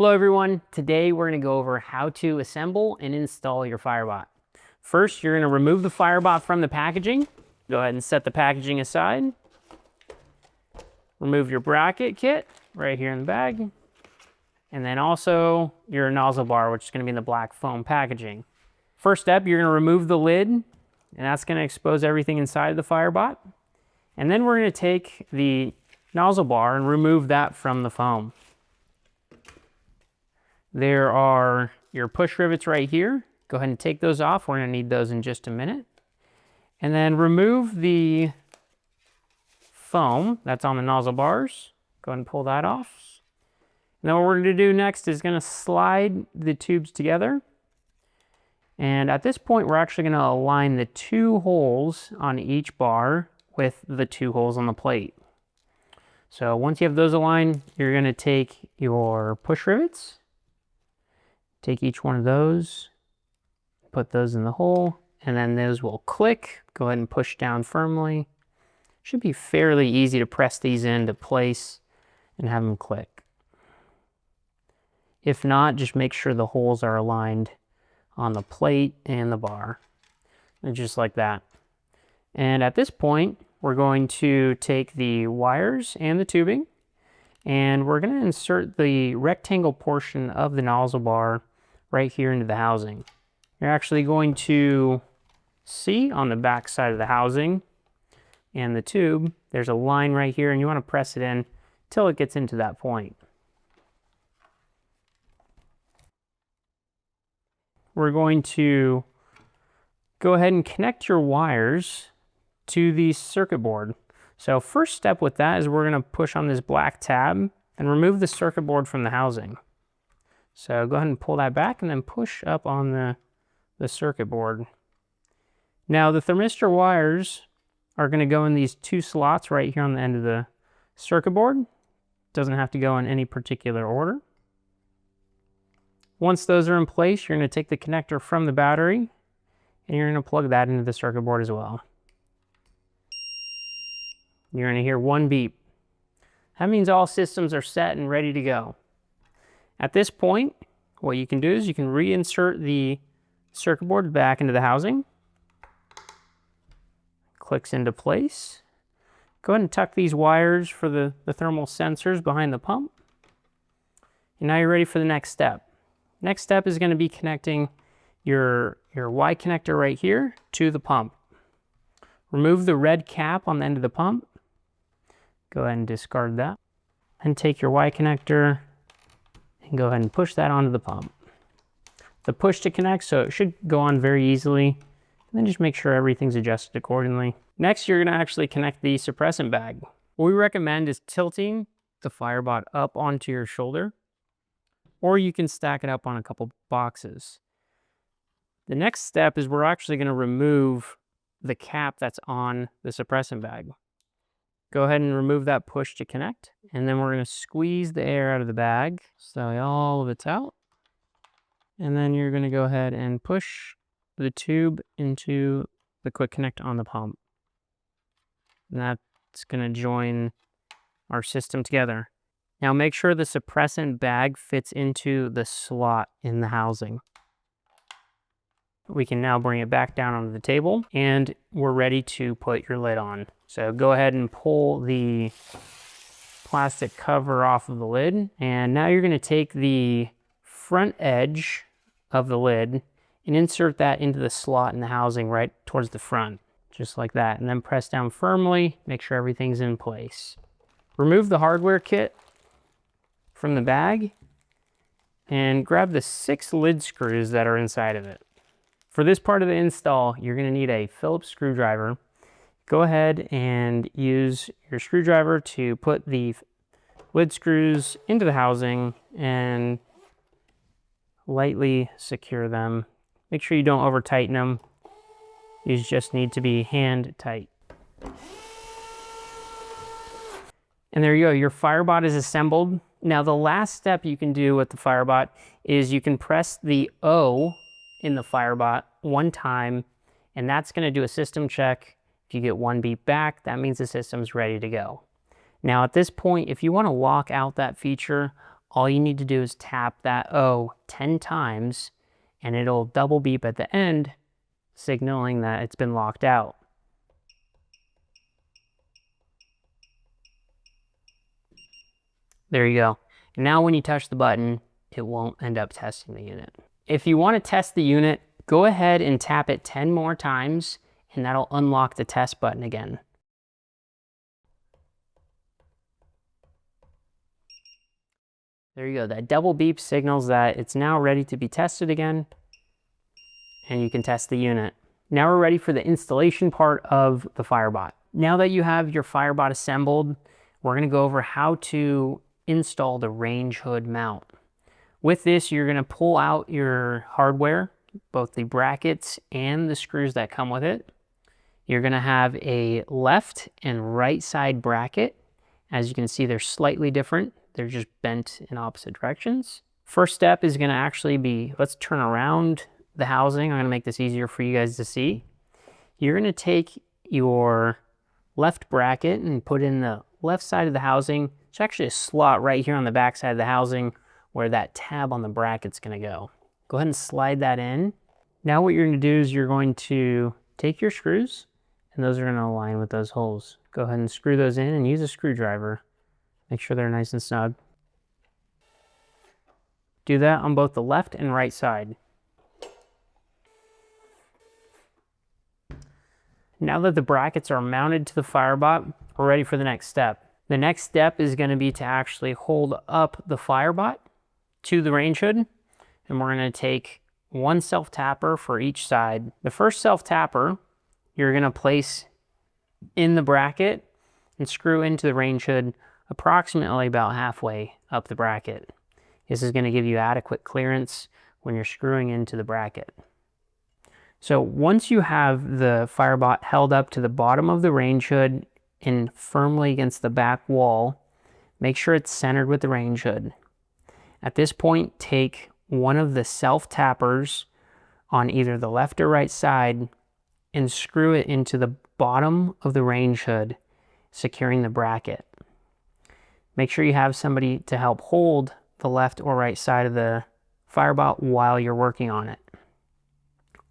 Hello everyone, today we're going to go over how to assemble and install your FireBot. First, you're going to remove the FireBot from the packaging. Go ahead and set the packaging aside. Remove your bracket kit right here in the bag. And then also your nozzle bar, which is going to be in the black foam packaging. First step, you're going to remove the lid, and that's going to expose everything inside the FireBot. And then we're going to take the nozzle bar and remove that from the foam. There are your push rivets right here. Go ahead and take those off. We're going to need those in just a minute. And then remove the foam that's on the nozzle bars. Go ahead and pull that off. And then what we're going to do next is going to slide the tubes together. And at this point, we're actually going to align the two holes on each bar with the two holes on the plate. So once you have those aligned, you're going to take your push rivets. Take each one of those, put those in the hole, and then those will click. Go ahead and push down firmly. Should be fairly easy to press these into place and have them click. If not, just make sure the holes are aligned on the plate and the bar, and just like that. And at this point, we're going to take the wires and the tubing, and we're going to insert the rectangle portion of the nozzle bar right here into the housing. You're actually going to see on the back side of the housing and the tube, there's a line right here, and you want to press it in until it gets into that point. We're going to go ahead and connect your wires to the circuit board. So first step with that is we're going to push on this black tab and remove the circuit board from the housing. So go ahead and pull that back and then push up on the circuit board. Now the thermistor wires are going to go in these two slots right here on the end of the circuit board. Doesn't have to go in any particular order. Once those are in place, you're going to take the connector from the battery and you're going to plug that into the circuit board as well. You're going to hear one beep. That means all systems are set and ready to go. At this point, what you can do is you can reinsert the circuit board back into the housing. Clicks into place. Go ahead and tuck these wires for the thermal sensors behind the pump. And now you're ready for the next step. Next step is going to be connecting your Y connector right here to the pump. Remove the red cap on the end of the pump. Go ahead and discard that. And take your Y connector and go ahead and push that onto the pump. The push to connect, so it should go on very easily. And then just make sure everything's adjusted accordingly. Next, you're going to actually connect the suppressant bag. What we recommend is tilting the FireBot up onto your shoulder, or you can stack it up on a couple boxes. The next step is we're actually going to remove the cap that's on the suppressant bag. Go ahead and remove that push to connect, and then we're going to squeeze the air out of the bag so all of it's out. And then you're going to go ahead and push the tube into the quick connect on the pump. And that's going to join our system together. Now make sure the suppressant bag fits into the slot in the housing. We can now bring it back down onto the table and we're ready to put your lid on. So go ahead and pull the plastic cover off of the lid. And now you're going to take the front edge of the lid and insert that into the slot in the housing right towards the front, just like that. And then press down firmly, make sure everything's in place. Remove the hardware kit from the bag and grab the 6 lid screws that are inside of it. For this part of the install, you're going to need a Phillips screwdriver. Go ahead and use your screwdriver to put the lid screws into the housing and lightly secure them. Make sure you don't over tighten them. These just need to be hand tight. And there you go, your FireBot is assembled. Now the last step you can do with the FireBot is you can press the O in the FireBot one time, and that's going to do a system check. If you get one beep back, that means the system's ready to go. Now at this point, if you want to lock out that feature, all you need to do is tap that O 10 times and it'll double beep at the end, signaling that it's been locked out. There you go. And now when you touch the button, it won't end up testing the unit. If you want to test the unit, go ahead and tap it 10 more times and that'll unlock the test button again. There you go. That double beep signals that it's now ready to be tested again, and you can test the unit. Now we're ready for the installation part of the FireBot. Now that you have your FireBot assembled, we're going to go over how to install the range hood mount. With this, you're going to pull out your hardware, both the brackets and the screws that come with it. You're going to have a left and right side bracket. As you can see, they're slightly different. They're just bent in opposite directions. First step is going to actually be, let's turn around the housing. I'm going to make this easier for you guys to see. You're going to take your left bracket and put in the left side of the housing. It's actually a slot right here on the back side of the housing where that tab on the bracket's going to go. Go ahead and slide that in. Now what you're going to do is you're going to take your screws, and those are going to align with those holes. Go ahead and screw those in and use a screwdriver. Make sure they're nice and snug. Do that on both the left and right side. Now that the brackets are mounted to the FireBot, we're ready for the next step. The next step is going to be to actually hold up the FireBot to the range hood, and we're going to take one self-tapper for each side. The first self-tapper you're going to place in the bracket and screw into the range hood approximately about halfway up the bracket. This is going to give you adequate clearance when you're screwing into the bracket. So once you have the FireBot held up to the bottom of the range hood and firmly against the back wall, make sure it's centered with the range hood. At this point, take one of the self-tappers on either the left or right side and screw it into the bottom of the range hood, securing the bracket. Make sure you have somebody to help hold the left or right side of the FireBot while you're working on it.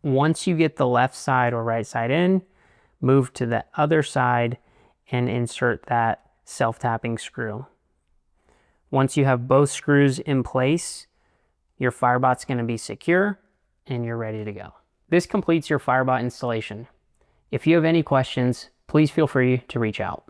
Once you get the left side or right side in, move to the other side and insert that self-tapping screw. Once you have both screws in place, your FireBot's going to be secure and you're ready to go. This completes your FireBot installation. If you have any questions, please feel free to reach out.